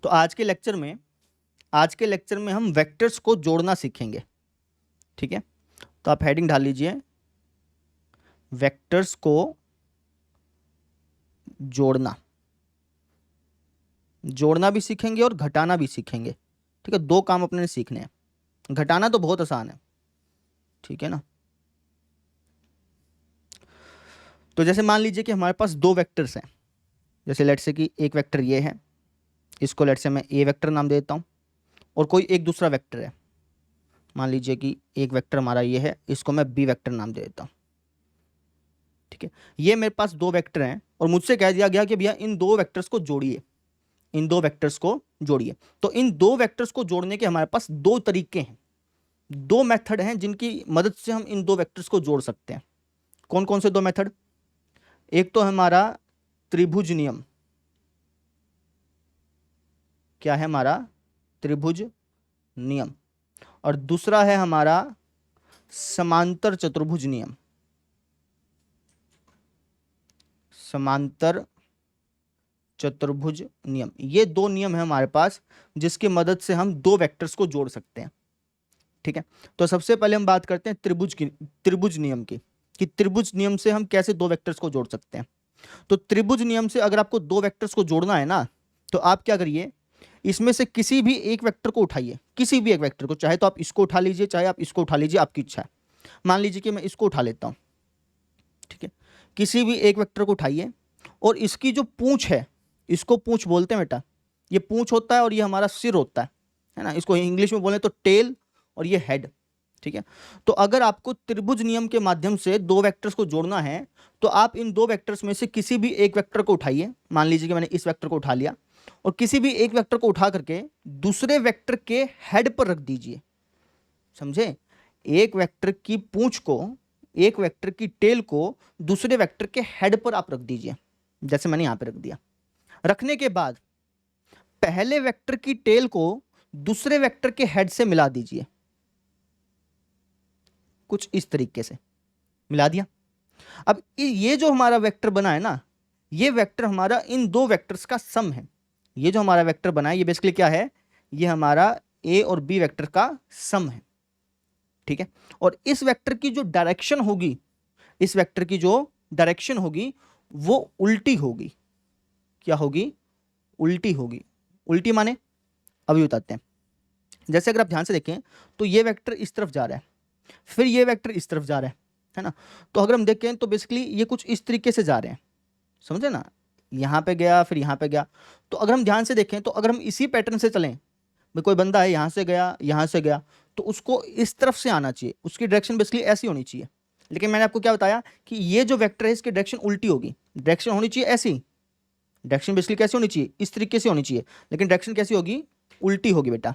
तो आज के लेक्चर में हम वेक्टर्स को जोड़ना सीखेंगे। ठीक है, तो आप हेडिंग डाल लीजिए, वेक्टर्स को जोड़ना। जोड़ना भी सीखेंगे और घटाना भी सीखेंगे। ठीक है, दो काम अपने सीखने हैं। घटाना तो बहुत आसान है, ठीक है ना। तो जैसे मान लीजिए कि हमारे पास दो वेक्टर्स हैं। जैसे लेट से कि एक वेक्टर ये है, इसको लेट से मैं ए वेक्टर नाम दे देता हूँ, और कोई एक दूसरा वेक्टर है। मान लीजिए कि एक वेक्टर हमारा ये है, इसको मैं बी वेक्टर नाम दे देता हूँ। ठीक है, ये मेरे पास दो वेक्टर हैं और मुझसे कह दिया गया कि भैया इन दो वेक्टर्स को जोड़िए, इन दो वेक्टर्स को जोड़िए। तो इन दो वेक्टर्स को जोड़ने के हमारे पास दो तरीके हैं, दो मेथड हैं जिनकी मदद से हम इन दो वेक्टर्स को जोड़ सकते हैं। कौन कौन से दो मेथड? एक तो हमारा त्रिभुज नियम। क्या है हमारा? त्रिभुज नियम। और दूसरा है हमारा समांतर चतुर्भुज नियम। समांतर चतुर्भुज नियम, ये दो नियम है हमारे पास जिसकी मदद से हम दो वेक्टर्स को जोड़ सकते हैं। ठीक है, तो सबसे पहले हम बात करते हैं त्रिभुज नियम की, कि त्रिभुज नियम से हम कैसे दो वेक्टर्स को जोड़ सकते हैं। तो त्रिभुज नियम से अगर आपको दो वेक्टर्स को जोड़ना है ना, तो आप क्या करिए, इसमें से किसी भी एक वेक्टर को उठाइए, किसी भी एक वेक्टर को, चाहे तो आप इसको उठा लीजिए, चाहे आप इसको उठा लीजिए, आपकी इच्छा है। मान लीजिए कि मैं इसको उठा लेता हूं। ठीक है, किसी भी एक वेक्टर को उठाइए और इसकी जो पूंछ है, इसको पूंछ बोलते हैं बेटा, ये पूंछ होता है और ये हमारा सिर होता है ना। इसको इंग्लिश में बोले तो टेल, और ये हेड। ठीक है, तो अगर आपको त्रिभुज नियम के माध्यम से दो वेक्टर्स को जोड़ना है, तो आप इन दो वेक्टर्स में से किसी भी एक वेक्टर को उठाइए। मान लीजिए कि मैंने इस वेक्टर को उठा लिया, और किसी भी एक वेक्टर को उठा करके दूसरे वेक्टर के हेड पर रख दीजिए। समझे? एक वेक्टर की पूंछ को, एक वेक्टर की टेल को दूसरे वेक्टर के हेड पर आप रख दीजिए, जैसे मैंने यहां पे रख दिया। रखने के बाद पहले वेक्टर की टेल को दूसरे वेक्टर के हेड से मिला दीजिए, कुछ इस तरीके से मिला दिया। अब ये जो हमारा वेक्टर बना है ना, ये वेक्टर हमारा इन दो वेक्टर्स का सम है। ये जो हमारा वेक्टर बना है, ये बेसिकली क्या है? ये हमारा ए और बी वेक्टर का सम है। ठीक है, और इस वेक्टर की जो डायरेक्शन होगी, इस वेक्टर की जो डायरेक्शन होगी वो उल्टी होगी। क्या होगी? उल्टी होगी। उल्टी माने अभी बताते हैं। जैसे अगर आप ध्यान से देखें तो ये वेक्टर इस तरफ जा रहा है, फिर ये वेक्टर इस तरफ जा रहा है ना। तो अगर हम देखें तो बेसिकली ये कुछ इस तरीके से जा रहे हैं, समझे ना। यहाँ पे गया, फिर यहाँ पे गया। तो अगर हम ध्यान से देखें तो अगर हम इसी पैटर्न से चलें, भाई कोई बंदा है यहाँ से गया, यहाँ से गया, तो उसको इस तरफ से आना चाहिए, उसकी डायरेक्शन बेसिकली ऐसी होनी चाहिए। लेकिन मैंने आपको क्या बताया कि ये जो वेक्टर है इसकी डायरेक्शन उल्टी होगी। डायरेक्शन होनी चाहिए ऐसी, डायरेक्शन बेसिकली कैसी होनी चाहिए? इस तरीके से होनी चाहिए, लेकिन डायरेक्शन कैसी होगी? उल्टी होगी बेटा।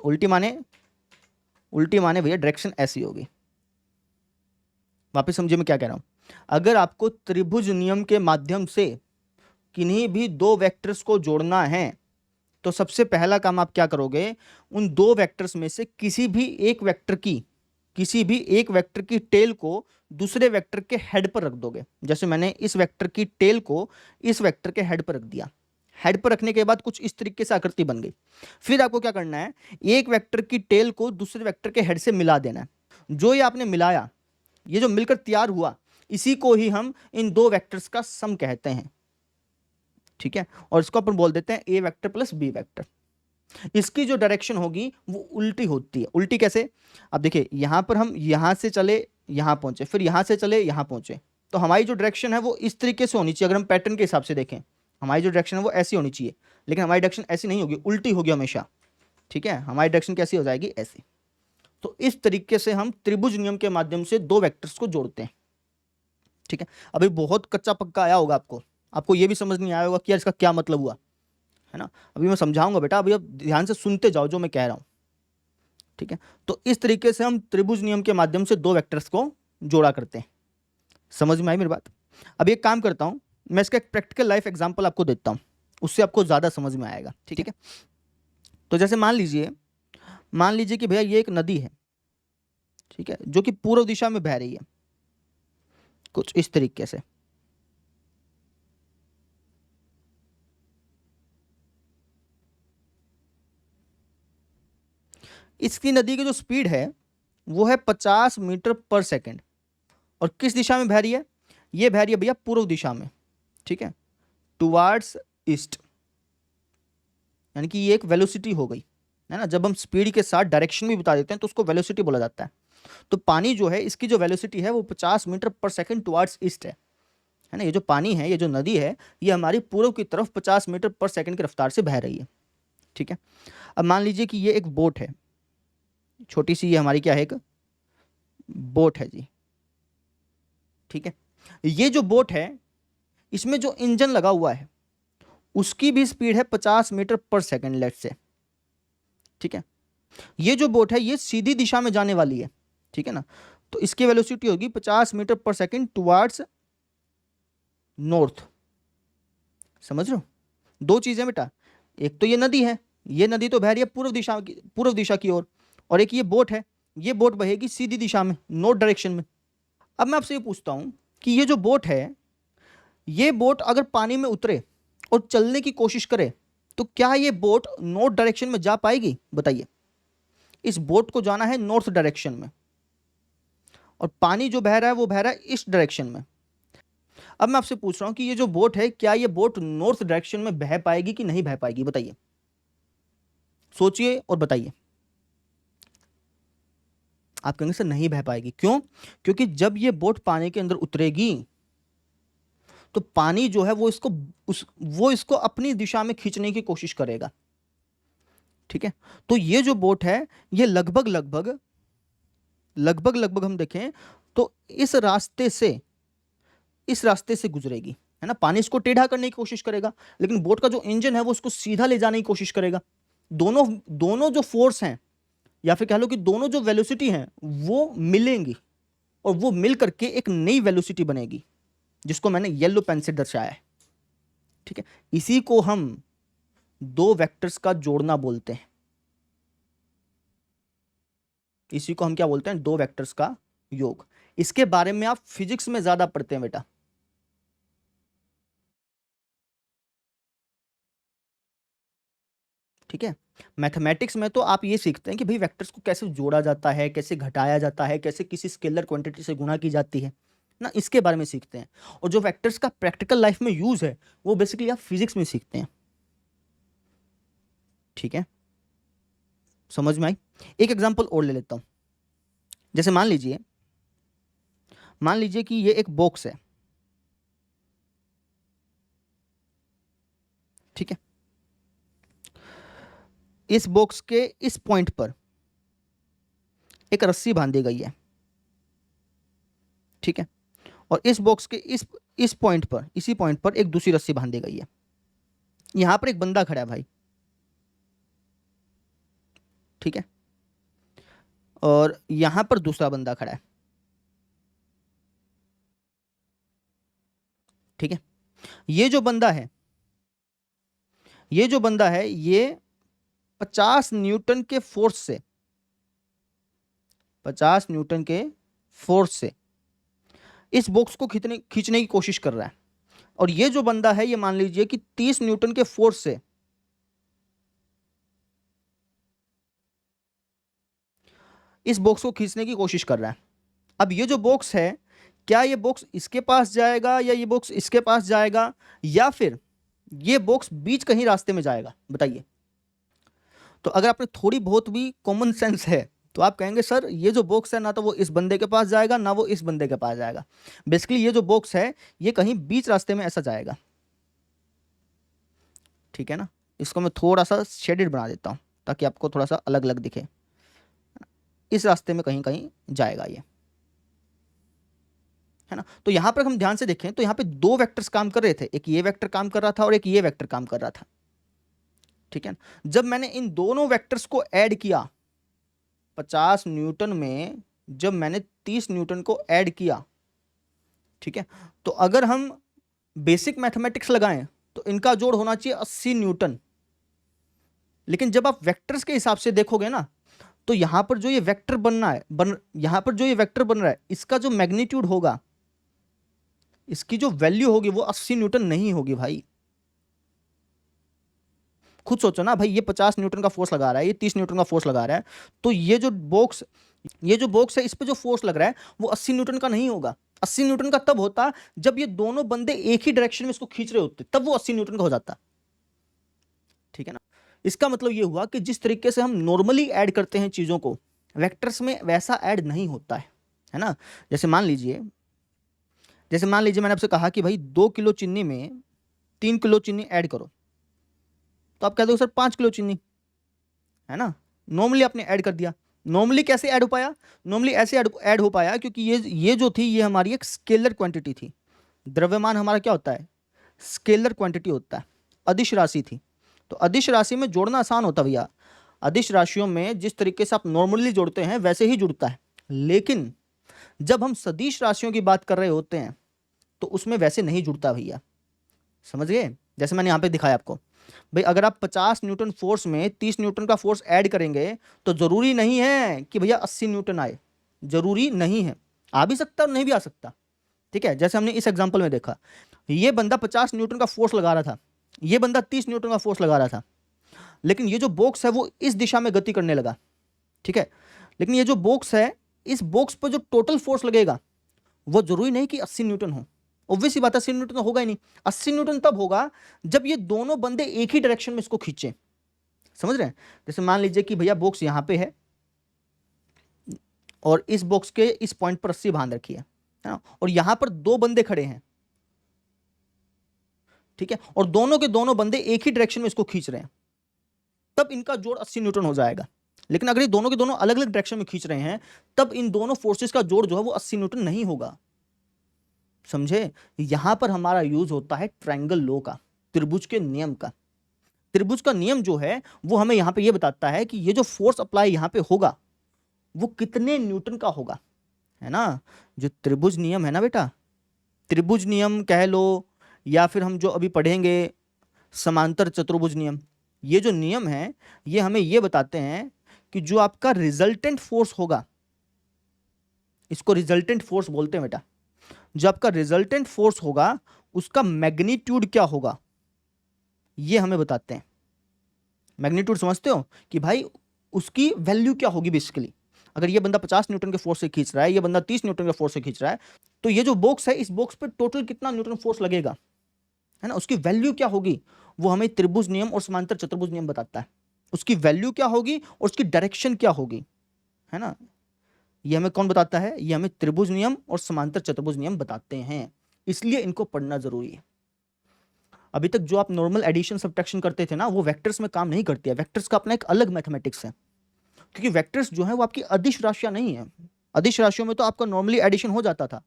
उल्टी माने, उल्टी माने भैया डायरेक्शन ऐसी होगी। वापस समझिए मैं क्या कह रहा हूं। अगर आपको त्रिभुज नियम के माध्यम से किन्हीं भी दो वेक्टर्स को जोड़ना है, तो सबसे पहला काम आप क्या करोगे, उन दो वेक्टर्स में से किसी भी एक वेक्टर की, किसी भी एक वेक्टर की टेल को दूसरे वेक्टर के हेड पर रख दोगे। जैसे मैंने इस वेक्टर की टेल को इस वेक्टर के हेड पर रख दिया। हेड पर रखने के बाद कुछ इस तरीके से आकृति बन गई। फिर आपको क्या करना है, एक वेक्टर की टेल को दूसरे वेक्टर के हेड से मिला देना है। जो ये आपने मिलाया, ये जो मिलकर तैयार हुआ, इसी को ही हम इन दो वेक्टर्स का सम कहते हैं। ठीक है, और इसको अपन बोल देते हैं ए वेक्टर प्लस बी वेक्टर। इसकी जो डायरेक्शन होगी वो उल्टी होती है। उल्टी कैसे? अब देखिए, यहां पर हम यहां से चले यहां पहुंचे, फिर यहां से चले यहां पहुंचे, तो हमारी जो डायरेक्शन है वो इस तरीके से होनी चाहिए। अगर हम पैटर्न के हिसाब से देखें, हमारी जो डायरेक्शन है वो ऐसी होनी चाहिए, लेकिन हमारी डायरेक्शन ऐसी नहीं होगी, उल्टी होगी हमेशा। ठीक है, हमारी डायरेक्शन कैसी हो जाएगी? ऐसी। तो इस तरीके से हम त्रिभुज नियम के माध्यम से दो वेक्टर्स को जोड़ते हैं। ठीक है, अभी बहुत कच्चा पक्का आया होगा आपको, आपको ये भी समझ नहीं आया होगा कि यार इसका क्या मतलब हुआ, है ना। अभी मैं समझाऊंगा बेटा, अभी आप ध्यान से सुनते जाओ जो मैं कह रहा हूं। ठीक है, तो इस तरीके से हम त्रिभुज नियम के माध्यम से दो वेक्टर्स को जोड़ा करते हैं। समझ में आई मेरी बात? अब एक काम करता हूं, मैं इसका एक प्रैक्टिकल लाइफ एग्जांपल आपको देता हूं, उससे आपको ज्यादा समझ में आएगा। ठीक है, तो जैसे मान लीजिए कि भैया ये एक नदी है, ठीक है, जो कि पूर्व दिशा में बह रही है, कुछ इस तरीके से। इसकी नदी की जो स्पीड है वो है 50 मीटर पर सेकेंड। और किस दिशा में बह रही है? ये बह रही है भैया पूर्व दिशा में, ठीक है, टुवार्ड्स ईस्ट। यानी कि ये एक वेलोसिटी हो गई, है ना। जब हम स्पीड के साथ डायरेक्शन भी बता देते हैं तो उसको वेलोसिटी बोला जाता है। तो पानी जो है इसकी जो वेलोसिटी है वो 50 मीटर पर सेकेंड टुवार्ड्स ईस्ट है ना। ये जो पानी है, ये जो नदी है, ये हमारी पूर्व की तरफ 50 मीटर पर सेकेंड की रफ्तार से बह रही है, ठीक है। अब मान लीजिए कि ये एक बोट है, छोटी सी, ये हमारी क्या है, एक बोट है जी, ठीक है। ये जो बोट है इसमें जो इंजन लगा हुआ है उसकी भी स्पीड है 50 मीटर पर सेकेंड लेट से, ठीक है। ये जो बोट है ये सीधी दिशा में जाने वाली है, ठीक है ना। तो इसकी वेलोसिटी होगी 50 मीटर पर सेकेंड टुवार्ड्स नॉर्थ। समझ रहे हो? दो चीजें बेटा, एक तो ये नदी है, ये नदी तो बह रही है पूर्व दिशा की ओर, और एक ये बोट है, ये बोट बहेगी सीधी दिशा में, नॉर्थ डायरेक्शन में। अब मैं आपसे ये पूछता हूं कि ये जो बोट है, ये बोट अगर पानी में उतरे और चलने की कोशिश करे तो क्या ये बोट नॉर्थ डायरेक्शन में जा पाएगी? बताइए। इस बोट को जाना है नॉर्थ डायरेक्शन में और पानी जो बह रहा है वो बह रहा है ईस्ट डायरेक्शन में। अब मैं आपसे पूछ रहा हूं कि ये जो बोट है, क्या ये बोट नॉर्थ डायरेक्शन में बह पाएगी कि नहीं बह पाएगी? बताइए, सोचिए और बताइए। आप कहेंगे सर नहीं बह पाएगी, क्यों? क्योंकि जब ये बोट पानी के अंदर उतरेगी तो पानी जो है वो इसको अपनी दिशा में खींचने की कोशिश करेगा, ठीक है। तो ये जो बोट है ये लगभग लगभग हम देखें तो इस रास्ते से गुजरेगी, है ना। पानी इसको टेढ़ा करने की कोशिश करेगा, लेकिन बोट का जो इंजन है वो उसको सीधा ले जाने की कोशिश करेगा। दोनों जो फोर्स हैं, या फिर कह लो कि दोनों जो वेलोसिटी हैं, वो मिलेंगी और वो मिल करके एक नई वेलोसिटी बनेगी, जिसको मैंने येलो पेन से दर्शाया है, ठीक है। इसी को हम दो वेक्टर्स का जोड़ना बोलते हैं। इसी को हम क्या बोलते हैं? दो वेक्टर्स का योग। इसके बारे में आप फिजिक्स में ज्यादा पढ़ते हैं बेटा, ठीक है। मैथमेटिक्स में तो आप ये सीखते हैं कि भाई वेक्टर्स को कैसे जोड़ा जाता है, कैसे घटाया जाता है, कैसे किसी स्केलर क्वांटिटी से गुणा की जाती है ना, इसके बारे में सीखते हैं। और जो वेक्टर्स का प्रैक्टिकल लाइफ में यूज है वो बेसिकली आप फिजिक्स में सीखते हैं, ठीक है। समझ में आई? एक एग्जांपल और ले लेता हूं। जैसे मान लीजिए कि ये एक बॉक्स है, ठीक है। इस बॉक्स के इस पॉइंट पर एक रस्सी बांधी गई है, ठीक है। और इस बॉक्स के इस पॉइंट पर, इसी पॉइंट पर एक दूसरी रस्सी बांधी गई है। यहां पर एक बंदा खड़ा है भाई, ठीक है, और यहां पर दूसरा बंदा खड़ा है, ठीक है। ये जो बंदा है ये 50 न्यूटन के फोर्स से 50 न्यूटन के फोर्स से इस बॉक्स को खींचने की कोशिश कर रहा है। और ये जो बंदा है ये मान लीजिए कि 30 न्यूटन के फोर्स से इस बॉक्स को खींचने की कोशिश कर रहा है। अब ये जो बॉक्स है, क्या ये बॉक्स इसके पास जाएगा या ये बॉक्स इसके पास जाएगा, या फिर ये बॉक्स बीच कहीं रास्ते में जाएगा? बताइए। तो अगर आपने थोड़ी बहुत भी कॉमन सेंस है तो आप कहेंगे सर ये जो बॉक्स है ना तो वो इस बंदे के पास जाएगा ना वो इस बंदे के पास जाएगा। बेसिकली ये जो बॉक्स है ये कहीं बीच रास्ते में ऐसा जाएगा, ठीक है ना। इसको मैं थोड़ा सा शेडेड बना देता हूँ ताकि आपको थोड़ा सा अलग अलग दिखे। इस रास्ते में कहीं कहीं जाएगा ये, है ना। तो यहां पर हम ध्यान से देखें तो यहां पे दो वेक्टर्स काम कर रहे थे, एक ये वेक्टर काम कर रहा था और एक ये वेक्टर काम कर रहा था, ठीक है। जब मैंने इन दोनों वेक्टर्स को ऐड किया 50 न्यूटन में, जब मैंने 30 न्यूटन को ऐड किया, ठीक है, तो अगर हम बेसिक मैथमेटिक्स लगाएं तो इनका जोड़ होना चाहिए 80 न्यूटन। लेकिन जब आप वेक्टर्स के हिसाब से देखोगे ना तो यहां पर जो ये वेक्टर यहां पर जो ये वेक्टर बन रहा है इसका जो मैग्नीट्यूड होगा, इसकी जो वैल्यू होगी वो 80 न्यूटन नहीं होगी भाई, खुद सोचो ना भाई, ये 50 न्यूटन का फोर्स लगा रहा है, ये 30 न्यूटन का फोर्स लगा रहा है, तो ये जो बॉक्स है इस पे जो फोर्स लग रहा है वो 80 न्यूटन का नहीं होगा। 80 न्यूटन का तब होता जब ये दोनों बंदे एक ही डायरेक्शन में इसको खींच रहे होते, तब वो 80 न्यूटन का हो जाता। ठीक है ना। इसका मतलब ये हुआ कि जिस तरीके से हम नॉर्मली ऐड करते हैं चीजों को, वेक्टर्स में वैसा ऐड नहीं होता है ना। जैसे मान लीजिए मैंने आपसे कहा कि भाई 2 किलो चीनी में 3 किलो चीनी ऐड करो, तो आप कहते हो सर 5 किलो चीनी, है ना। नॉर्मली आपने ऐड कर दिया। नॉर्मली कैसे ऐड हो पाया? नॉर्मली ऐसे ऐड हो पाया क्योंकि ये जो थी ये हमारी एक स्केलर क्वांटिटी थी। द्रव्यमान हमारा क्या होता है? स्केलर क्वांटिटी होता है, अदिश राशि थी। तो अदिश राशि में जोड़ना आसान होता भैया। अदिश राशियों में जिस तरीके से आप नॉर्मली जोड़ते हैं वैसे ही जुड़ता है, लेकिन जब हम सदिश राशियों की बात कर रहे होते हैं तो उसमें वैसे नहीं जुड़ता भैया। समझ गए? जैसे मैंने यहाँ पे दिखाया आपको, भाई अगर आप 50 न्यूटन फोर्स में 30 न्यूटन का फोर्स ऐड करेंगे तो जरूरी नहीं है कि भैया 80 न्यूटन आए, जरूरी नहीं है। आ भी सकता और नहीं भी आ सकता। ठीक है, जैसे हमने इस एग्जांपल में देखा, ये बंदा 50 न्यूटन का फोर्स लगा रहा था, ये बंदा 30 न्यूटन का फोर्स लगा रहा था, लेकिन ये जो बॉक्स है वो इस दिशा में गति करने लगा। ठीक है, लेकिन ये जो बॉक्स है, इस बॉक्स पर जो टोटल फोर्स लगेगा वो जरूरी नहीं कि 80 न्यूटन हो। ऑब्वियस सी बात है 80 न्यूटन तो होगा ही नहीं। 80 न्यूटन तब होगा जब ये दोनों बंदे एक ही डायरेक्शन में इसको खींचे। समझ रहे हैं? जैसे मान लीजिए कि भैया बॉक्स यहां पे है और इस बॉक्स के इस पॉइंट पर रस्सी बांध रखी है ना, और यहां पर दो बंदे खड़े हैं। ठीक है, और दोनों के दोनों बंदे एक ही डायरेक्शन में इसको खींच रहे हैं, तब इनका जोड़ 80 न्यूटन हो जाएगा। लेकिन अगर ये दोनों के दोनों अलग अलग डायरेक्शन में खींच रहे हैं तब इन दोनों फोर्सेस का जोड़ जो है वो 80 न्यूटन नहीं होगा। समझे? यहां पर हमारा यूज होता है ट्रायंगल लॉ का, त्रिभुज के नियम का। त्रिभुज का नियम जो है वो हमें यहां पे ये बताता है कि ये जो फोर्स अप्लाई यहां पे होगा वो कितने न्यूटन का होगा, है ना। जो त्रिभुज नियम है ना बेटा, त्रिभुज नियम कह लो या फिर हम जो अभी पढ़ेंगे समांतर चतुर्भुज नियम, ये जो नियम है ये हमें ये बताते हैं कि जो आपका रिजल्टेंट फोर्स होगा, इसको रिजल्टेंट फोर्स बोलते हैं बेटा, जो आपका रिजल्टेंट फोर्स होगा उसका मैग्नीट्यूड क्या होगा, ये हमें बताते हैं। मैग्नीट्यूड समझते हो कि भाई उसकी वैल्यू क्या होगी बेसिकली। अगर ये बंदा 50 न्यूटन के फोर्स से खींच रहा है, ये बंदा 30 न्यूटन के फोर्स से खींच रहा है, तो ये जो बॉक्स है इस बॉक्स पे टोटल कितना न्यूटन फोर्स लगेगा, है ना, उसकी वैल्यू क्या होगी, वो हमें त्रिभुज नियम और समांतर चतुर्भुज नियम बताता है। उसकी वैल्यू क्या होगी और उसकी डायरेक्शन क्या होगी, है ना। ये हमें कौन बताता है? ये हमें त्रिभुज नियम और समांतर चतुर्भुज नियम बताते हैं, इसलिए इनको पढ़ना जरूरी है। अभी तक जो आप नॉर्मल एडिशन सब्ट्रैक्शन करते थे ना, वो वेक्टर्स में काम नहीं करती है। वेक्टर्स का अपना एक अलग मैथमेटिक्स है, क्योंकि वेक्टर्स जो है वो आपकी अदिश राशियां नहीं है। अदिश राशियों में तो आपका नॉर्मली एडिशन हो जाता था,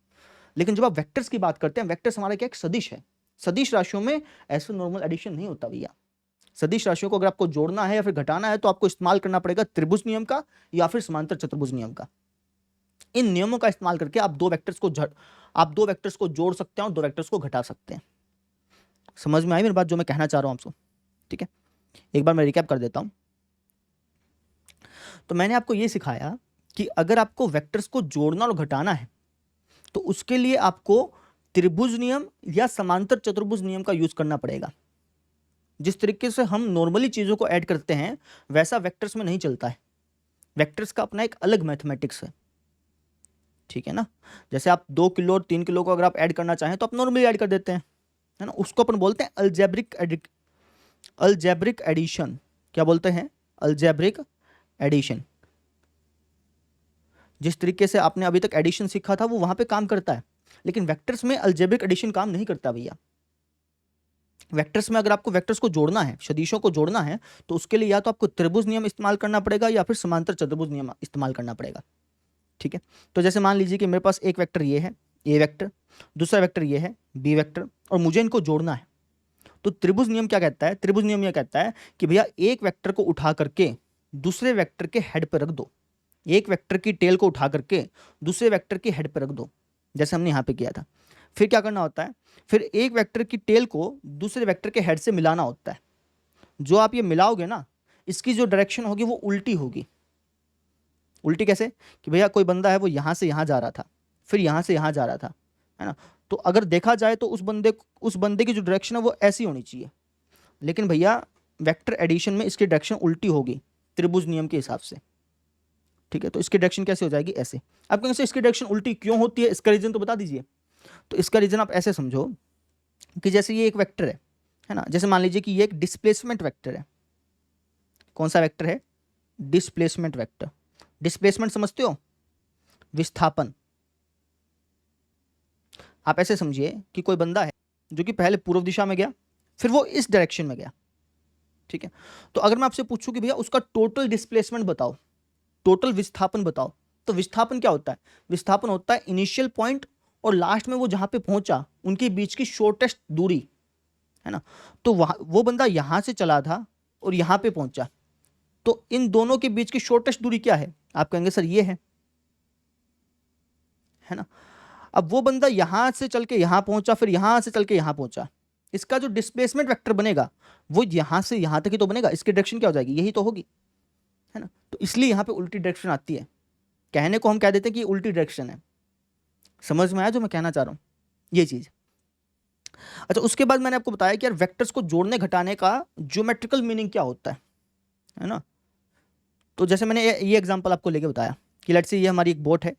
लेकिन जब आप वेक्टर्स की बात करते हैं, वेक्टर्स हमारा क्या एक सदिश है। सदिश राशियों में ऐसे नॉर्मल एडिशन नहीं होता भैया। सदिश राशियों को अगर आपको जोड़ना है या फिर घटाना है तो आपको इस्तेमाल करना पड़ेगा त्रिभुज नियम का या फिर समांतर चतुर्भुज नियम का। इन नियमों का इस्तेमाल करके आप दो वेक्टर्स को जोड़ सकते हैं और दो वेक्टर्स को घटा सकते हैं। समझ में आई मेरी बात, जो मैं कहना चाह रहा हूं आपको? ठीक है, एक बार मैं रिकैप कर देता हूं। तो मैंने आपको यह सिखाया कि अगर आपको वेक्टर्स को जोड़ना और घटाना है तो उसके लिए आपको त्रिभुज नियम या समांतर चतुर्भुज नियम का यूज करना पड़ेगा। जिस तरीके से हम नॉर्मली चीजों को ऐड करते हैं वैसा वेक्टर्स में नहीं चलता है। वेक्टर्स का अपना एक अलग मैथमेटिक्स है। ठीक है ना। जैसे आप 2 किलो और 3 किलो को अगर आप ऐड करना चाहें तो आप नॉर्मली ऐड कर देते हैं, है ना। उसको अपन बोलते हैं अलजेब्रिक एडिशन। क्या बोलते हैं? Algebraic addition. जिस तरीके से आपने अभी तक एडिशन सीखा था वो वहां पे काम करता है, लेकिन वेक्टर्स में अलजेब्रिक एडिशन काम नहीं करता भैया। वेक्टर्स में अगर आपको वेक्टर्स को जोड़ना है, सदिशों को जोड़ना है, तो उसके लिए या तो आपको त्रिभुज नियम इस्तेमाल करना पड़ेगा या फिर समांतर चतुर्भुज नियम इस्तेमाल करना पड़ेगा। ठीक है, तो जैसे मान लीजिए कि मेरे पास एक वेक्टर ये है ए वेक्टर, दूसरा वेक्टर ये है बी वेक्टर, और मुझे इनको जोड़ना है। तो त्रिभुज नियम क्या कहता है? त्रिभुज नियम यह कहता है कि भैया एक वेक्टर को उठा करके दूसरे वेक्टर के हेड पर रख दो, एक वेक्टर की टेल को उठा करके दूसरे वेक्टर के हेड पर रख दो, जैसे हमने यहाँ पे किया था। फिर क्या करना होता है? फिर एक वेक्टर की टेल को दूसरे वेक्टर के हेड से मिलाना होता है। जो आप ये मिलाओगे ना, इसकी जो डायरेक्शन होगी वो उल्टी होगी। उल्टी कैसे? कि भैया कोई बंदा है वो यहाँ से यहाँ जा रहा था, फिर यहाँ से यहाँ जा रहा था, है ना। तो अगर देखा जाए तो उस बंदे की जो डायरेक्शन है वो ऐसी होनी चाहिए, लेकिन भैया वेक्टर एडिशन में इसकी डायरेक्शन उल्टी होगी त्रिभुज नियम के हिसाब से, ठीक है। तो इसकी डायरेक्शन कैसे हो जाएगी, ऐसे। आप कहेंगे इसकी डायरेक्शन उल्टी क्यों होती है, इसका रीजन तो बता दीजिए। तो इसका रीजन आप ऐसे समझो कि जैसे ये एक वेक्टर है ना, जैसे मान लीजिए कि ये एक डिस्प्लेसमेंट वेक्टर है। कौन सा वेक्टर है, डिस्प्लेसमेंट वेक्टर। डिस्प्लेसमेंट समझते हो, विस्थापन। आप ऐसे समझिए कि कोई बंदा है जो कि पहले पूर्व दिशा में गया, फिर वो इस डायरेक्शन में गया, ठीक है। तो अगर मैं आपसे पूछूं कि भैया उसका टोटल डिस्प्लेसमेंट बताओ, टोटल विस्थापन बताओ, तो विस्थापन क्या होता है, विस्थापन होता है इनिशियल पॉइंट और लास्ट में वो जहां पे पहुंचा उनके बीच की शॉर्टेस्ट दूरी, है ना। तो वो बंदा यहां से चला था और यहां पे पहुंचा, तो इन दोनों के बीच की शॉर्टेस्ट दूरी क्या है, आप कहेंगे सर ये है ना। अब वो बंदा यहां से चल के यहां पहुंचा, फिर यहां से चल के यहां पहुंचा, इसका जो डिस्प्लेसमेंट वेक्टर बनेगा वो यहां से यहां तक ही तो बनेगा, इसकी डायरेक्शन क्या हो जाएगी, यही तो होगी, है ना। तो इसलिए यहां पे उल्टी डायरेक्शन आती है। कहने को हम कह देते हैं कि ये उल्टी डायरेक्शन है। समझ में आया जो मैं कहना चाह रहा हूं, ये चीज। अच्छा, उसके बाद मैंने आपको बताया कि यार वेक्टर्स को जोड़ने घटाने का ज्योमेट्रिकल मीनिंग क्या होता है ना। तो जैसे मैंने ये एग्जांपल आपको लेके बताया कि लेट्स से ये हमारी एक बोट है,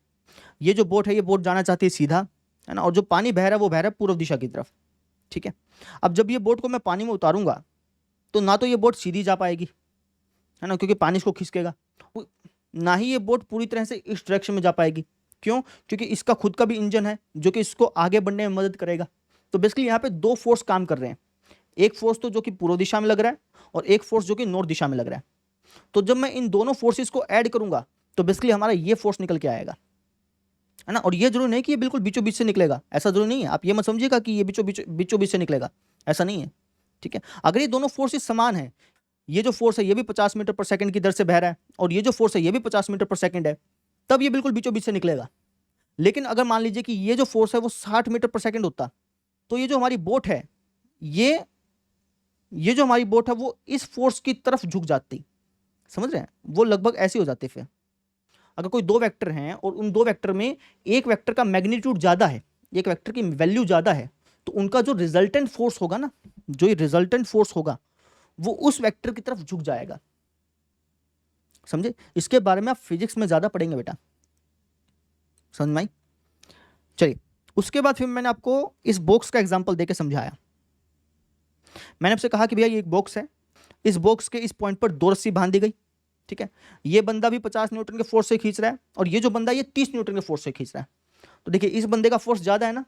ये जो बोट है ये बोट जाना चाहती है सीधा, है ना, और जो पानी बह रहा है वो बह रहा है पूर्व दिशा की तरफ, ठीक है। अब जब ये बोट को मैं पानी में उतारूंगा तो ना तो ये बोट सीधी जा पाएगी, है ना, क्योंकि पानी इसको खिसकेगा, ना ही ये बोट पूरी तरह से इस डायरेक्शन में जा पाएगी। क्यों, क्योंकि इसका खुद का भी इंजन है जो कि इसको आगे बढ़ने में मदद करेगा। तो बेसिकली यहाँ पे दो फोर्स काम कर रहे हैं, एक फोर्स तो जो कि पूर्व दिशा में लग रहा है और एक फोर्स जो कि नॉर्थ दिशा में लग रहा है। तो जब मैं इन दोनों फोर्सेस को ऐड करूंगा तो बेसिकली हमारा ये फोर्स निकल के आएगा, है ना। और ये जरूरी नहीं कि ये बिल्कुल बीचों बीच से निकलेगा, ऐसा जरूरी नहीं है। आप ये मत समझिएगा कि ये बीचों बीच से निकलेगा, ऐसा नहीं है, ठीक है। अगर ये दोनों फोर्सेस समान है, ये जो फोर्स है ये भी 50 मीटर पर सेकंड की दर से बह रहा है और ये जो फोर्स है ये भी 50 मीटर पर सेकंड है, तब ये बिल्कुल बीचों बीच से निकलेगा। लेकिन अगर मान लीजिए कि ये जो फोर्स है वो 60 मीटर पर सेकंड होता, तो ये जो हमारी बोट है ये जो हमारी बोट है वो इस फोर्स की तरफ झुक जाती, समझ रहे हैं, वो लगभग ऐसे हो जाते। फिर अगर कोई दो वेक्टर हैं और उन दो वेक्टर में एक वेक्टर का मैग्नीट्यूड ज्यादा है, एक वेक्टर की वैल्यू ज्यादा है, तो उनका जो रिजल्टेंट फोर्स होगा ना, जो ये रिजल्टेंट फोर्स होगा वो उस वेक्टर की तरफ झुक जाएगा, समझे। इसके बारे में आप फिजिक्स में ज्यादा पढ़ेंगे बेटा, समझ में आई। चलिए, उसके बाद फिर मैंने आपको इस बॉक्स का एग्जांपल देके समझाया। मैंने आपसे कहा कि भैया ये एक बॉक्स है, इस बॉक्स के इस पॉइंट पर दो रस्सी बांध दी गई, ठीक है। ये बंदा भी 50 न्यूटन के फोर्स से खींच रहा है और ये जो बंदा ये 30 न्यूटन के फोर्स से खींच रहा है। तो देखिए इस बंदे का फोर्स ज्यादा है ना,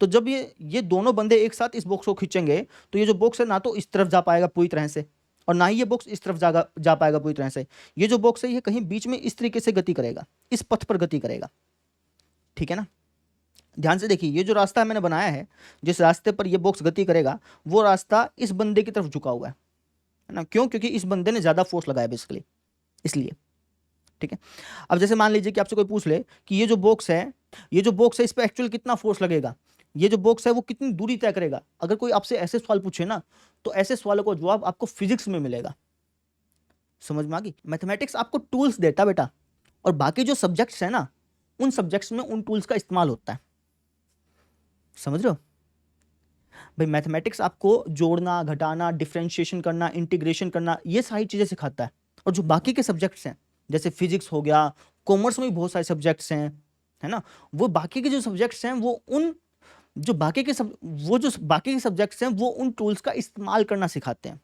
तो जब ये दोनों बंदे एक साथ इस बॉक्स को खींचेंगे तो ये जो बॉक्स है ना तो इस तरफ जा पाएगा पूरी तरह से, और ना ही ये बॉक्स इस तरफ जा पाएगा पूरी तरह से। ये जो बॉक्स है ये कहीं बीच में इस तरीके से गति करेगा, इस पथ पर गति करेगा, ठीक है ना। ध्यान से देखिए, ये जो रास्ता मैंने बनाया है, जिस रास्ते पर ये बॉक्स गति करेगा वो रास्ता इस बंदे की तरफ झुका हुआ है ना। क्यों, क्योंकि इस बंदे ने ज्यादा फोर्स लगाया बेसिकली, इसलिए, ठीक है। अब जैसे मान लीजिए कि आपसे कोई पूछ ले कि ये जो बॉक्स है इस पर एक्चुअल कितना फोर्स लगेगा, ये जो बॉक्स है वो कितनी दूरी तय करेगा। अगर कोई आपसे ऐसे सवाल पूछे ना तो ऐसे सवालों का जवाब आपको फिजिक्स में मिलेगा, समझ में आ गई। मैथमेटिक्स आपको टूल्स देता बेटा, और बाकी जो सब्जेक्ट्स है ना उन सब्जेक्ट्स में उन टूल्स का इस्तेमाल होता है, समझ रहे हो भाई। मैथमेटिक्स आपको जोड़ना, घटाना, डिफरेंशिएशन करना, इंटीग्रेशन करना, ये सारी चीजें सिखाता है। और जो बाकी के सब्जेक्ट्स हैं जैसे फिजिक्स हो गया, कॉमर्स में भी बहुत सारे सब्जेक्ट्स हैं, है ना, वो बाकी के जो सब्जेक्ट्स हैं वो जो बाकी के सब्जेक्ट्स हैं वो उन टूल्स का इस्तेमाल करना सिखाते हैं,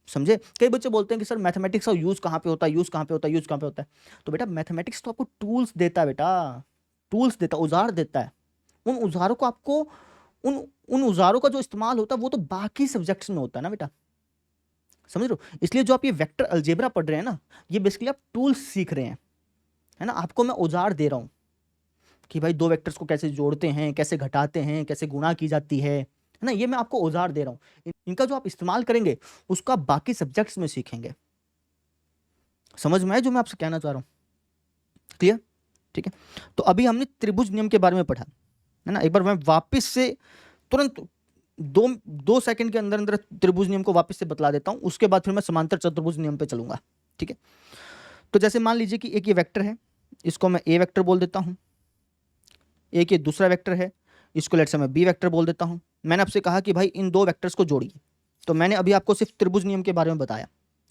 समझे। कई बच्चे बोलते हैं कि सर मैथमेटिक्स का यूज कहाँ पे होता है, यूज कहाँ पे होता है, यूज कहाँ पे होता है। तो बेटा मैथमेटिक्स तो आपको टूल्स देता है बेटा, टूल्स देता, औजार देता है। उन औजारों को आपको उन औजारों का जो इस्तेमाल होता है वो तो बाकी सब्जेक्ट्स में होता है ना बेटा, समझ रहे हो। इसलिए जो आप ये वेक्टर अलजेब्रा पढ़ रहे हैं ना, ये बेसिकली आप टूल्स सीख रहे हैं, है ना। आपको मैं औजार दे रहा हूं कि भाई दो वेक्टर्स को कैसे जोड़ते हैं, कैसे घटाते हैं, कैसे गुणा की जाती है ना। ये मैं आपको औजार दे रहा हूं, इनका जो आप इस्तेमाल करेंगे उसका बाकी सब्जेक्ट्स में सीखेंगे। समझ में आया जो मैं आपसे कहना चाह रहा हूं, क्लियर, ठीक है। तो अभी हमने त्रिभुज नियम के बारे में पढ़ा, है ना। एक बार मैं वापस से तुरंत दो सेकंड के अंदर अंदर त्रिभुज नियम को वापस से बतला देता हूं, उसके बाद फिर मैं समांतर चतुर्भुज नियम पे चलूंगा, ठीक है। तो जैसे मान लीजिए कि एक ये वेक्टर है, इसको मैं ए वेक्टर बोल देता हूं, एक ये दूसरा वेक्टर है, इसको लेट्स से मैं बी वेक्टर बोल देता हूं। मैंने आपसे कहा कि भाई इन दो वेक्टर्स को जोड़िए, तो मैंने अभी आपको सिर्फ त्रिभुज नियम के बारे में बताया,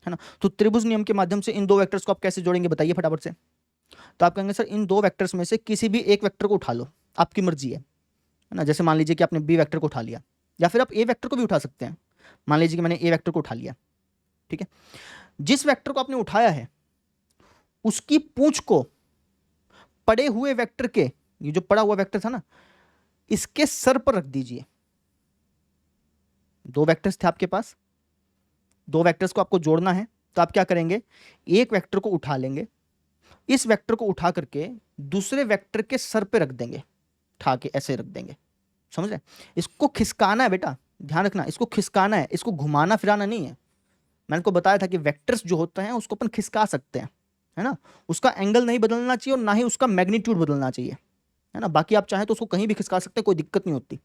है ना। तो त्रिभुज नियम के माध्यम से इन दो वेक्टर्स को आप कैसे जोड़ेंगे बताइए फटाफट से। तो आप कहेंगे सर इन दो वेक्टर्स में से किसी भी एक वेक्टर को उठा लो, आपकी मर्जी है ना। जैसे मान लीजिए कि आपने बी वेक्टर को उठा लिया, या फिर आप ए वेक्टर को भी उठा सकते हैं। मान लीजिए कि मैंने ए वेक्टर को उठा लिया, ठीक है। जिस वेक्टर को आपने उठाया है उसकी पूंछ को पड़े हुए वेक्टर के, ये जो पड़ा हुआ वेक्टर था ना, इसके सर पर रख दीजिए। दो वेक्टर्स थे आपके पास, दो वेक्टर्स को आपको जोड़ना है, तो आप क्या करेंगे, एक वेक्टर को उठा लेंगे, इस वेक्टर को उठा करके दूसरे वेक्टर के सर पे रख देंगे, उठा के ऐसे रख देंगे, समझ रहे। इसको खिसकाना है बेटा, ध्यान रखना, इसको खिसकाना है, इसको घुमाना फिराना नहीं है। मैंने आपको बताया था कि वेक्टर्स जो होते हैं उसको अपन खिसका सकते हैं, है ना। उसका एंगल नहीं बदलना चाहिए और ना ही उसका मैग्नीट्यूड बदलना चाहिए, है ना। बाकी आप चाहें तो उसको कहीं भी खिसका सकते हैं, कोई दिक्कत नहीं होती।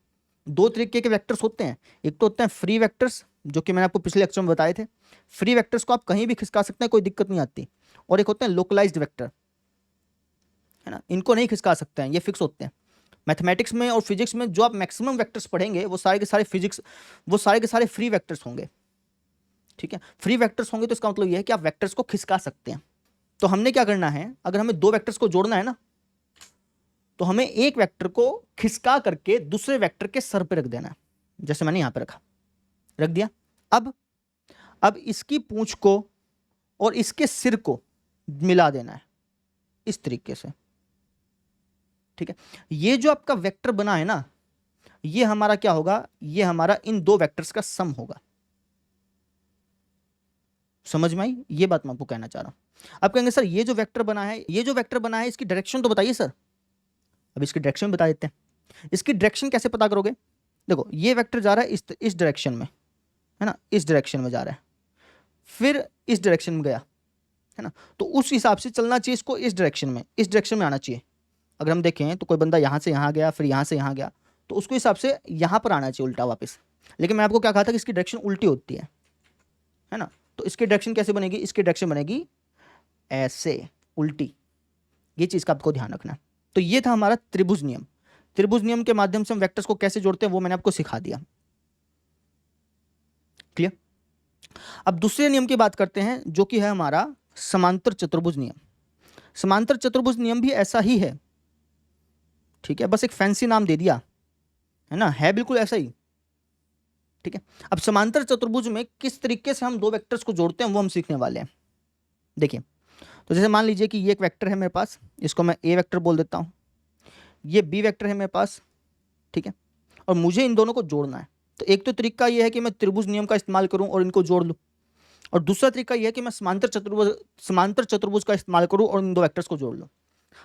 दो तरीके के वेक्टर्स होते हैं, एक तो होते हैं फ्री वेक्टर्स, जो कि मैंने आपको पिछले लेक्चर में बताए थे। फ्री वेक्टर्स को आप कहीं भी खिसका सकते हैं, कोई दिक्कत नहीं आती। और एक होते हैं लोकलाइज्ड वेक्टर, है ना, इनको नहीं खिसका सकते हैं, ये फिक्स होते हैं। मैथमेटिक्स में और फिजिक्स में जो आप मैक्सिमम वेक्टर्स पढ़ेंगे वो सारे के सारे फिजिक्स, वो सारे के सारे फ्री वेक्टर्स होंगे, ठीक है। फ्री वेक्टर्स होंगे तो इसका मतलब ये है कि आप वेक्टर्स को खिसका सकते हैं। तो हमने क्या करना है, अगर हमें दो वेक्टर्स को जोड़ना है ना, तो हमें एक वेक्टर को खिसका करके दूसरे वेक्टर के सर पे रख देना है, जैसे मैंने यहां पे रख दिया। अब इसकी पूंछ को और इसके सिर को मिला देना है इस तरीके से, ठीक है। ये जो आपका वेक्टर बना है ना, ये हमारा क्या होगा, ये हमारा इन दो वेक्टर्स का सम होगा। समझ में आई ये बात मैं आपको कहना चाह रहा हूं। आप कहेंगे सर ये जो वेक्टर बना है, ये जो वेक्टर बना है इसकी डायरेक्शन तो बताइए सर। अब इसकी डायरेक्शन बता देते हैं। इसकी डायरेक्शन कैसे पता करोगे, देखो ये वेक्टर जा रहा है इस डायरेक्शन में, है ना, इस डायरेक्शन में जा रहा है, फिर इस डायरेक्शन में गया, है ना। तो उस हिसाब से चलना चाहिए इसको, इस डायरेक्शन में आना चाहिए। अगर हम देखें तो कोई बंदा यहाँ से यहाँ गया, फिर यहाँ से यहाँ गया, तो उसको हिसाब से यहाँ पर आना चाहिए उल्टा वापस। लेकिन मैं आपको क्या कहा था कि इसकी डायरेक्शन उल्टी होती है ना। तो इसकी डायरेक्शन कैसे बनेगी, इसकी डायरेक्शन बनेगी ऐसे उल्टी। ये चीज़ का आपको ध्यान रखना। तो ये था हमारा त्रिभुज नियम। त्रिभुज नियम के माध्यम से हम वेक्टर्स को कैसे जोड़ते हैं वो मैंने आपको सिखा दिया, क्लियर। अब दूसरे नियम की बात करते हैं, जो कि है हमारा समांतर चतुर्भुज नियम। समांतर चतुर्भुज नियम भी ऐसा ही है, ठीक है, बस एक फैंसी नाम दे दिया, है ना, है बिल्कुल ऐसा ही, ठीक है। अब समांतर चतुर्भुज में किस तरीके से हम दो वेक्टर्स को जोड़ते हैं वो हम सीखने वाले हैं। देखिए, तो जैसे मान लीजिए कि ये एक वेक्टर है मेरे पास, इसको मैं ए वेक्टर बोल देता हूँ, ये बी वेक्टर है मेरे पास, ठीक है, और मुझे इन दोनों को जोड़ना है। तो एक तो तरीका ये है कि मैं त्रिभुज नियम का इस्तेमाल करूं और इनको जोड़ लूं, और दूसरा तरीका ये है कि मैं समांतर चतुर्भुज का इस्तेमाल करूं और इन दो वेक्टर्स को जोड़ लूं।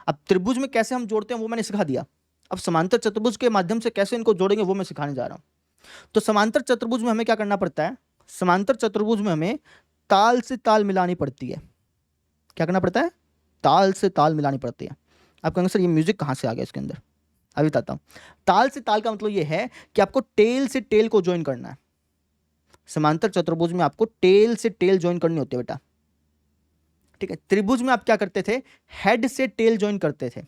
अब त्रिभुज में कैसे हम जोड़ते हैं वो मैंने सिखा दिया। अब समांतर चतुर्भुज के माध्यम से कैसे इनको जोड़ेंगे वो मैं सिखाने जा रहा हूं। तो समांतर चतुर्भुज में हमें क्या करना पड़ता है, समांतर चतुर्भुज में हमें ताल से ताल मिलानी पड़ती है। क्या करना पड़ता है, ताल से ताल मिलानी पड़ती है। आप कहेंगे सर ये म्यूजिक कहाँ से आ गया इसके अंदर, अभी बताता हूँ। ताल से ताल का मतलब ये है कि आपको टेल से टेल को ज्वाइन करना है। समांतर चतुर्भुज में आपको टेल से टेल ज्वाइन करनी होती है बेटा, ठीक है। त्रिभुज में आप क्या करते थे, हेड से टेल ज्वाइन करते थे,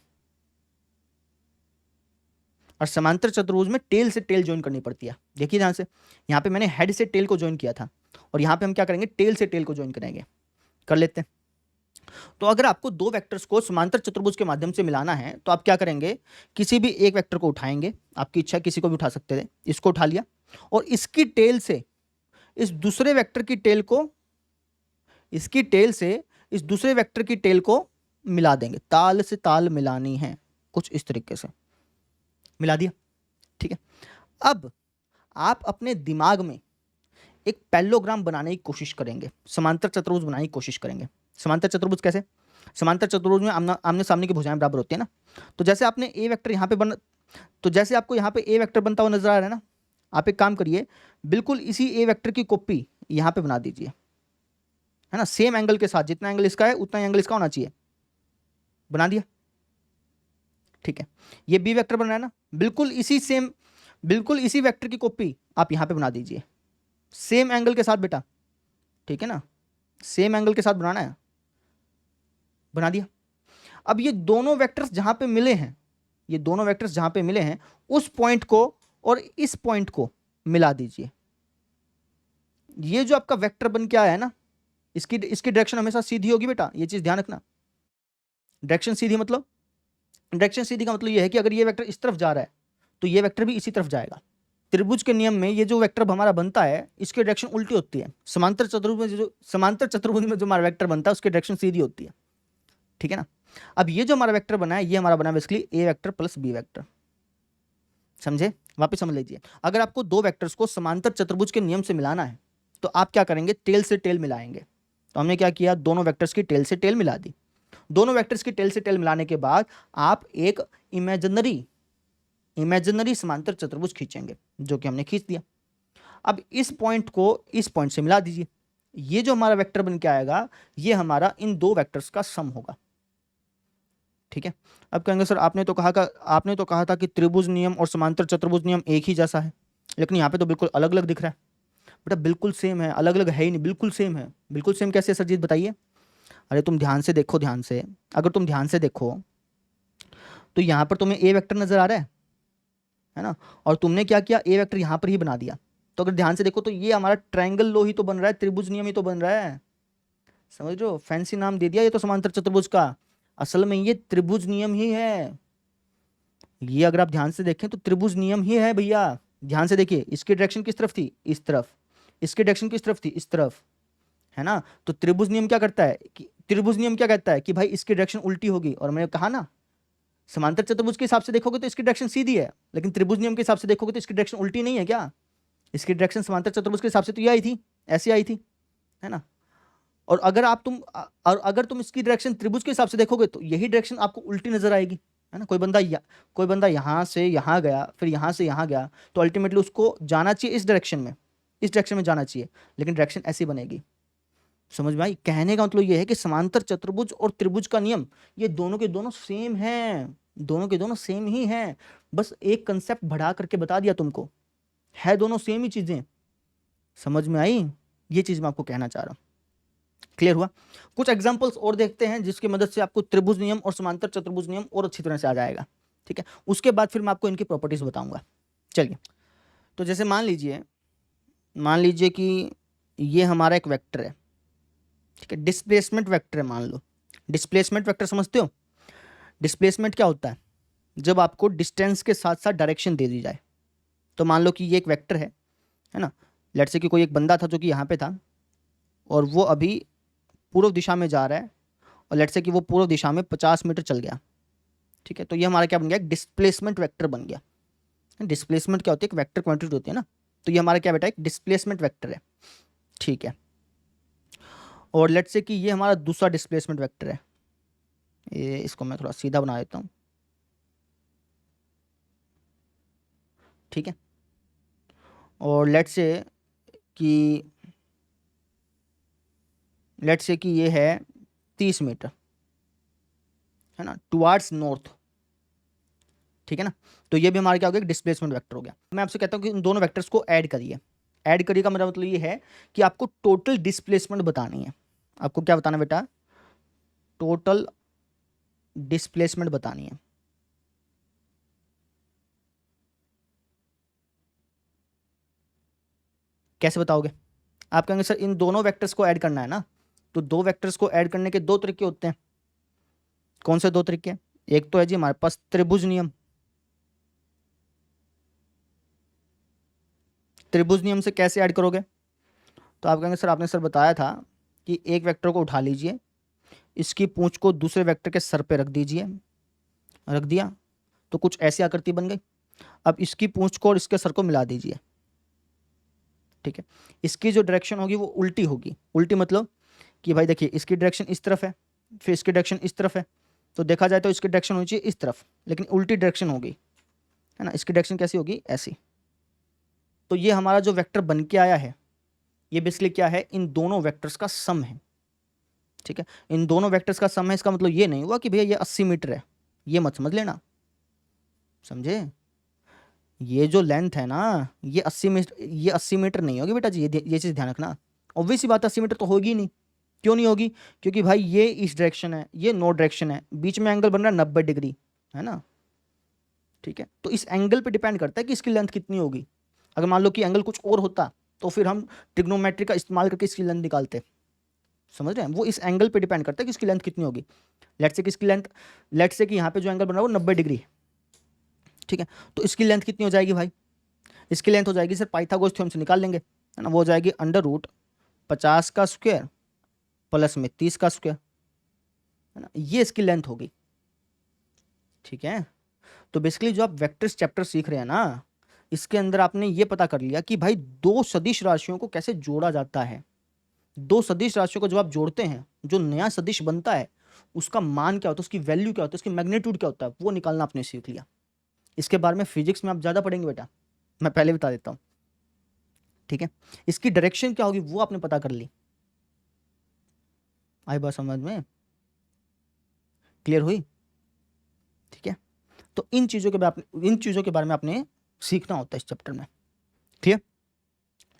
और समांतर चतुर्भुज में टेल से टेल ज्वाइन करनी पड़ती है। देखिए ध्यान से, यहां पे मैंने हेड से टेल को ज्वाइन किया था, और यहां पे हम क्या करेंगे, टेल से टेल को ज्वाइन करेंगे। कर लेते हैं। तो अगर आपको दो वेक्टर्स को समांतर चतुर्भुज के माध्यम से मिलाना है तो आप क्या करेंगे, किसी भी एक वेक्टर को उठाएंगे, आपकी इच्छा किसी को भी उठा सकते थे, इसको उठा लिया, और इसकी टेल से इस दूसरे वेक्टर की टेल को, इसकी टेल से इस दूसरे वेक्टर की टेल को मिला देंगे। ताल से ताल मिलानी है, कुछ इस तरीके से मिला दिया, ठीक है। अब आप अपने दिमाग में एक पैरेललोग्राम बनाने की कोशिश करेंगे, समांतर चतुर्भुज बनाने की कोशिश करेंगे। समांतर चतुर्भुज कैसे, समांतर चतुर्भुज में आमने सामने की भुजाएं बराबर होती है ना। तो जैसे आपने ए वेक्टर यहाँ पे तो जैसे आपको यहाँ पे ए वेक्टर बनता हुआ नजर आ रहा है ना, आप एक काम करिए, बिल्कुल इसी ए वेक्टर की कॉपी यहाँ पे बना दीजिए, है ना, सेम एंगल के साथ। जितना एंगल इसका है उतना एंगल इसका होना चाहिए। बना दिया, ठीक है। ये बी वेक्टर बन रहा है ना, बिल्कुल इसी वेक्टर की कॉपी आप यहाँ पे बना दीजिए, सेम एंगल के साथ बेटा, ठीक है ना, सेम एंगल के साथ बनाना है। बना दिया। अब ये दोनों वेक्टर्स जहां पे मिले हैं, ये दोनों वेक्टर्स जहां पे मिले हैं, उस पॉइंट को और इस पॉइंट को मिला दीजिए। ये जो आपका वेक्टर बन के आया है ना, इसकी डायरेक्शन हमेशा सीधी होगी बेटा, ये चीज ध्यान रखना। डायरेक्शन सीधी मतलब, डायरेक्शन सीधी का मतलब ये है कि अगर ये वेक्टर इस तरफ जा रहा है तो ये वेक्टर भी इसी तरफ जाएगा। त्रिभुज के नियम में ये जो वेक्टर हमारा बनता है इसकी डायरेक्शन उल्टी होती है। समांतर चतुर्भुज में जो हमारा वेक्टर बनता है उसकी डायरेक्शन सीधी होती है, ठीक है ना। अब ये जो हमारा वेक्टर बना है ये हमारा बना बेसिकली ए वेक्टर प्लस बी वेक्टर, समझे। वापस समझ लीजिए, अगर आपको दो वेक्टर्स को समांतर चतुर्भुज के नियम से मिलाना है तो आप क्या करेंगे, टेल से टेल मिलाएंगे। तो हमने क्या किया, दोनों वेक्टर्स की टेल से टेल मिला दी। दोनों वेक्टर्स की टेल से टेल मिलाने के बाद आप एक इमेजिनरी समांतर चतुर्भुज खींचेंगे, जो कि हमने खींच दिया। अब इस पॉइंट को इस पॉइंट से मिला दीजिए। ये जो हमारा वेक्टर बन के आएगा ये हमारा इन दो वेक्टर्स का सम होगा, ठीक है। अब कहेंगे सर आपने तो कहा था कि त्रिभुज नियम और समांतर चतुर्भुज नियम एक ही जैसा है, लेकिन यहाँ पे तो बिल्कुल अलग अलग दिख रहा है। बेटा बिल्कुल सेम है, अलग अलग है ही नहीं, बिल्कुल सेम है। बिल्कुल सेम कैसे सरजीत बताइए। अरे तुम ध्यान से देखो, ध्यान से, अगर तुम ध्यान से देखो तो यहाँ पर तुम्हें ए वेक्टर नजर आ रहा है ना, और तुमने क्या किया, ए वेक्टर यहाँ पर ही बना दिया। तो अगर ध्यान से देखो तो ये हमारा ट्रायंगल लॉ ही तो बन रहा है, त्रिभुज नियम ही तो बन रहा है, समझ रहे हो। फैंसी नाम दे दिया ये तो समांतर चतुर्भुज का, असल में ये त्रिभुज नियम ही है। ये अगर आप ध्यान से देखें तो त्रिभुज नियम ही है भैया। ध्यान से देखिए, इसकी डायरेक्शन किस तरफ थी, इस तरफ, इसकी डायरेक्शन किस तरफ थी, इस तरफ, है ना। तो त्रिभुज नियम क्या करता है कि कहता है कि भाई इसकी डायरेक्शन उल्टी होगी। और मैंने कहा ना, समांतर चतुर्भुज के हिसाब से देखोगे तो इसकी डायरेक्शन सीधी है, लेकिन त्रिभुज नियम के हिसाब से देखोगे तो इसकी डायरेक्शन उल्टी नहीं है क्या। इसकी डायरेक्शन समांतर चतुर्भुज के हिसाब से तो ये आई थी, ऐसी आई थी, है ना। और अगर तुम इसकी डायरेक्शन त्रिभुज के हिसाब से देखोगे तो यही डायरेक्शन आपको उल्टी नजर आएगी, है ना। कोई बंदा यहाँ से यहाँ गया, फिर यहाँ से यहाँ गया, तो अल्टीमेटली उसको जाना चाहिए इस डायरेक्शन में जाना चाहिए, लेकिन डायरेक्शन ऐसी बनेगी। समझ में आई। कहने का मतलब ये है कि समांतर चतुर्भुज और त्रिभुज का नियम ये दोनों के दोनों सेम हैं, दोनों के दोनों सेम ही हैं, बस एक कंसेप्ट बढ़ा करके बता दिया तुमको, है दोनों सेम ही चीजें। समझ में आई, ये चीज मैं आपको कहना चाह रहा हूं। क्लियर हुआ। कुछ एग्जांपल्स और देखते हैं जिसकी मदद से आपको त्रिभुज नियम और समांतर चतुर्भुज नियम और अच्छी तरह से आ जाएगा, ठीक है। उसके बाद फिर मैं आपको इनकी प्रॉपर्टीज बताऊंगा। चलिए, तो जैसे मान लीजिए कि ये हमारा एक वेक्टर है, ठीक है, डिस्प्लेसमेंट वेक्टर है। मान लो डिस्प्लेसमेंट वेक्टर समझते हो। डिस्प्लेसमेंट क्या होता है, जब आपको डिस्टेंस के साथ साथ डायरेक्शन दे दी जाए। तो मान लो कि ये एक वेक्टर है ना। लेट्स से कि कोई एक बंदा था जो कि यहाँ पे था और वो अभी पूर्व दिशा में जा रहा है, और लेट्स से कि वो पूर्व दिशा में 50 मीटर चल गया, ठीक है। तो ये हमारा क्या बन गया, एक डिस्प्लेसमेंट वेक्टर बन गया। डिस्प्लेसमेंट क्या होती है, एक वेक्टर क्वांटिटी होती है ना। तो ये हमारा क्या बेटा, एक डिस्प्लेसमेंट वेक्टर है, ठीक है। और लेट्स से कि ये हमारा दूसरा डिस्प्लेसमेंट वेक्टर है। ये इसको मैं थोड़ा सीधा बना देता हूँ, ठीक है। और लेट्स से कि ये है 30 मीटर, है ना, टुवार्ड्स नॉर्थ, ठीक है ना। तो ये भी हमारा क्या हो गया, डिस्प्लेसमेंट वेक्टर हो गया। मैं आपसे कहता हूँ कि इन दोनों वेक्टर्स को ऐड करिए। ऐड करिए का मेरा मतलब ये है कि आपको टोटल डिस्प्लेसमेंट बतानी है। आपको क्या बताना बेटा, टोटल डिस्प्लेसमेंट बतानी है। कैसे बताओगे, आप कहेंगे सर इन दोनों वेक्टर्स को ऐड करना है ना। तो दो वेक्टर्स को ऐड करने के दो तरीके होते हैं। कौन से दो तरीके, एक तो है जी हमारे पास त्रिभुज नियम। त्रिभुज नियम से कैसे ऐड करोगे, तो आप कहेंगे सर आपने सर बताया था कि एक वेक्टर को उठा लीजिए, इसकी पूंछ को दूसरे वेक्टर के सर पे रख दीजिए, रख दिया तो कुछ ऐसी आकृति बन गई। अब इसकी पूंछ को और इसके सर को मिला दीजिए, ठीक है। इसकी जो डायरेक्शन होगी वो उल्टी होगी। उल्टी मतलब कि भाई देखिए इसकी डायरेक्शन इस तरफ है, फिर इसकी डायरेक्शन इस तरफ है, तो देखा जाए तो इसकी डायरेक्शन होनी चाहिए इस तरफ, लेकिन उल्टी डायरेक्शन होगी, है ना। इसकी डायरेक्शन कैसी होगी, ऐसी। तो ये हमारा जो वेक्टर बन के आया है ये बेसिकली क्या है, इन दोनों वेक्टर्स का सम है, ठीक है। इन दोनों वेक्टर्स का सम है, इसका मतलब ये नहीं हुआ कि भैया ये 80 मीटर है, ये मत समझ लेना, समझे। ये जो लेंथ है ना ये 80 मीटर नहीं होगी बेटा जी, ये चीज़ ध्यान रखना। ऑब्वियस सी बात, 80 मीटर तो होगी ही नहीं। क्यों नहीं होगी, क्योंकि भाई ये इस डायरेक्शन है, ये नो डायरेक्शन है, बीच में एंगल बन रहा है 90 डिग्री, है ना, ठीक है। तो इस एंगल पे डिपेंड करता है कि इसकी लेंथ कितनी होगी। अगर मान लो कि एंगल कुछ और होता तो फिर हम ट्रिग्नोमेट्री का इस्तेमाल करके इसकी लेंथ निकालते हैं। समझ रहे हैं? वो इस एंगल पे डिपेंड करता है कि इसकी लेंथ कितनी होगी। लेट्स से कि इसकी लेंथ, लेट्स से कि यहाँ पे जो एंगल बन रहा है वो 90 डिग्री है, ठीक है, तो इसकी लेंथ कितनी हो जाएगी भाई? इसकी लेंथ हो जाएगी सर, पाइथागोरस थ्योरम से निकाल लेंगे, है ना, वो हो जाएगी √50 का स्क्वायर प्लस में 30 का स्क्वायर, है ना, ये इसकी लेंथ होगी। ठीक है, तो बेसिकली जो आप वेक्टर्स चैप्टर सीख रहे हैं ना, इसके अंदर आपने ये पता कर लिया कि भाई दो सदिश राशियों को कैसे जोड़ा जाता है। दो सदिश राशियों को जब आप जोड़ते हैं, जो नया सदिश बनता है उसका मान क्या होता है, उसकी वैल्यू क्या होता है, उसकी मैग्नीट्यूड क्या होता है, वो निकालना आपने सीख लिया। इसके बारे में फिजिक्स में आप ज़्यादा पढ़ेंगे बेटा, मैं पहले बता देता हूँ, ठीक है। इसकी डायरेक्शन क्या होगी वो आपने पता कर ली। आई बात समझ में? क्लियर हुई? ठीक है, तो इन चीज़ों के बारे में आपने सीखना होता है इस चैप्टर में। क्लियर?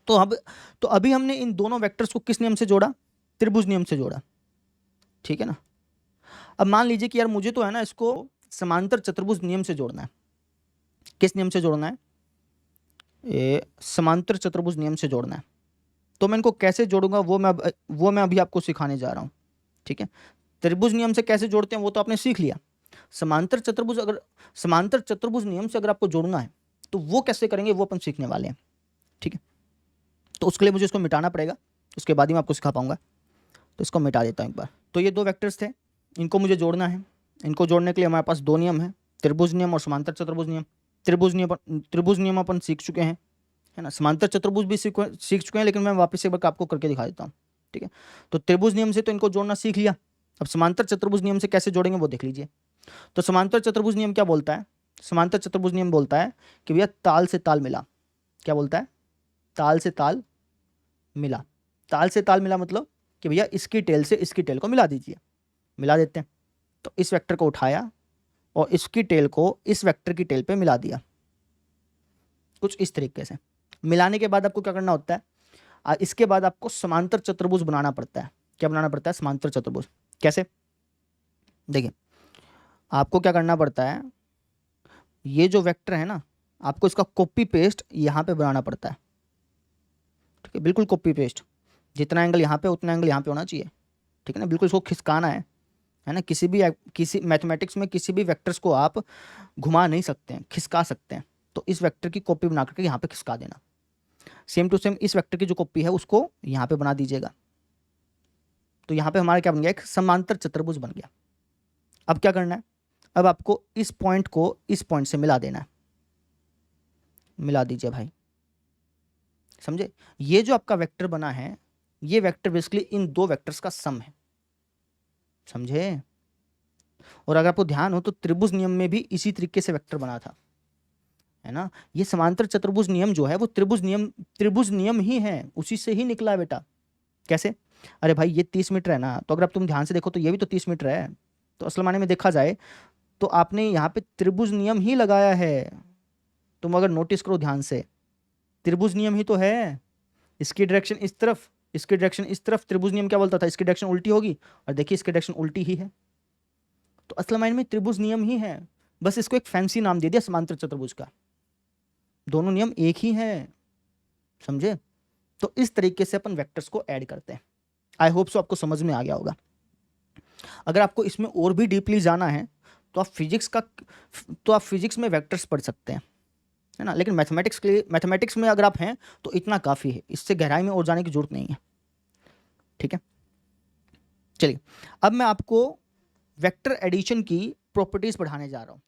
तो अभी हमने इन दोनों वेक्टर्स को किस नियम से जोड़ा? त्रिभुज नियम से जोड़ा, ठीक है ना। अब मान लीजिए कि यार मुझे तो है ना इसको समांतर चतुर्भुज नियम से जोड़ना है। किस नियम से जोड़ना है? समांतर चतुर्भुज नियम से जोड़ना है। तो मैं इनको कैसे जोड़ूंगा वो मैं अभी आपको सिखाने जा रहा हूँ, ठीक है। त्रिभुज नियम से कैसे जोड़ते हैं वो तो आपने सीख लिया। समांतर चतुर्भुज नियम से अगर आपको जोड़ना है तो वो कैसे करेंगे वो अपन सीखने वाले हैं, ठीक है। तो उसके लिए मुझे इसको मिटाना पड़ेगा, उसके बाद ही मैं आपको सिखा पाऊंगा। तो इसको मिटा देता हूँ एक बार। तो ये दो वेक्टर्स थे, इनको मुझे जोड़ना है। इनको जोड़ने के लिए हमारे पास दो नियम है, त्रिभुज नियम और समांतर चतुर्भुज नियम। त्रिभुज नियम अपन सीख चुके हैं, है ना। समांतर चतुर्भुज भी सीख चुके हैं, लेकिन मैं वापस एक बार आपको करके दिखा देता हूँ, ठीक है। तो त्रिभुज नियम से तो इनको जोड़ना सीख लिया। अब समांतर चतुर्भुज नियम से कैसे जोड़ेंगे वो देख लीजिए। तो समांतर चतुर्भुज नियम क्या बोलता है? समांतर चतुर्भुज नियम बोलता है कि भैया ताल से ताल मिला। क्या बोलता है? ताल से ताल मिला। ताल से ताल मिला मतलब कि भैया इसकी टेल से इसकी टेल को मिला दीजिए। मिला देते हैं। तो इस वेक्टर को उठाया और इसकी टेल को इस वेक्टर की टेल पे मिला दिया, कुछ इस तरीके से। मिलाने के बाद आपको क्या करना होता है? इसके बाद आपको समांतर चतुर्भुज बनाना पड़ता है। क्या बनाना पड़ता है? समांतर चतुर्भुज। कैसे? देखिए, आपको क्या करना पड़ता है, ये जो वेक्टर है ना, आपको इसका कॉपी पेस्ट यहाँ पे बनाना पड़ता है, ठीक है, बिल्कुल कॉपी पेस्ट। जितना एंगल यहाँ पे उतना एंगल यहाँ पे होना चाहिए, ठीक है ना। बिल्कुल इसको खिसकाना है ना। किसी मैथमेटिक्स में किसी भी वेक्टर्स को आप घुमा नहीं सकते हैं, खिसका सकते हैं। तो इस वेक्टर की कॉपी बना करके यहाँ पे खिसका देना। सेम टू सेम इस वेक्टर की जो कॉपी है उसको यहाँ पे बना दीजिएगा। तो यहाँ पे हमारा क्या बन गया? एक समांतर चतुर्भुज बन गया। अब क्या करना है? अब आपको इस पॉइंट को इस पॉइंट से मिला देना है। मिला दीजिए भाई, समझे? ये जो आपका वेक्टर बना है, ये वेक्टर बेसिकली इन दो वेक्टर्स का सम है, समझे? और अगर आपको ध्यान हो तो त्रिभुज नियम में भी इसी तरीके से वेक्टर बना था, है ना। ये समांतर चतुर्भुज नियम जो है वो त्रिभुज नियम ही है, उसी से ही निकला है बेटा। कैसे? अरे भाई ये 30 मीटर है ना, तो अगर आप तुम ध्यान से देखो तो ये भी तो 30 मीटर है। तो असल मायने में देखा जाए तो आपने यहाँ पे त्रिभुज नियम ही लगाया है। तुम अगर नोटिस करो ध्यान से, त्रिभुज नियम ही तो है। इसकी डायरेक्शन इस तरफ, इसकी डायरेक्शन इस तरफ। त्रिभुज नियम क्या बोलता था? इसकी डायरेक्शन उल्टी होगी, और देखिए इसकी डायरेक्शन उल्टी ही है। तो असल मायने में त्रिभुज नियम ही है, बस इसको एक फैंसी नाम दे दिया समांतर चतुर्भुज का। दोनों नियम एक ही है, समझे? तो इस तरीके से अपन वेक्टर्स को ऐड करते हैं। आई होप सो आपको समझ में आ गया होगा। अगर आपको इसमें और भी डीपली जाना है तो आप फिजिक्स में वेक्टर्स पढ़ सकते हैं, है ना। लेकिन मैथमेटिक्स में अगर आप हैं तो इतना काफ़ी है, इससे गहराई में और जाने की जरूरत नहीं है, ठीक है। चलिए, अब मैं आपको वेक्टर एडिशन की प्रॉपर्टीज पढ़ाने जा रहा हूँ।